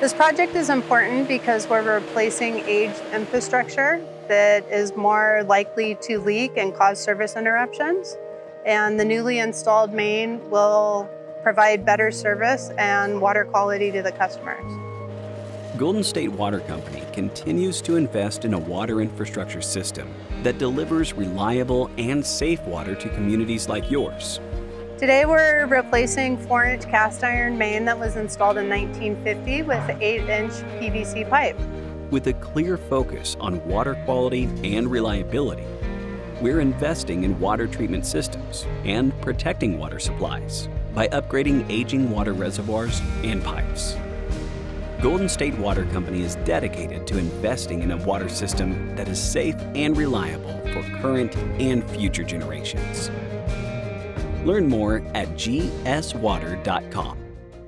This project is important because we're replacing aged infrastructure that is more likely to leak and cause service interruptions. And the newly installed main will provide better service and water quality to the customers. Golden State Water Company continues to invest in a water infrastructure system that delivers reliable and safe water to communities like yours. Today we're replacing 4-inch cast iron main that was installed in 1950 with 8-inch PVC pipe. With a clear focus on water quality and reliability, we're investing in water treatment systems and protecting water supplies by upgrading aging water reservoirs and pipes. Golden State Water Company is dedicated to investing in a water system that is safe and reliable for current and future generations. Learn more at gswater.com.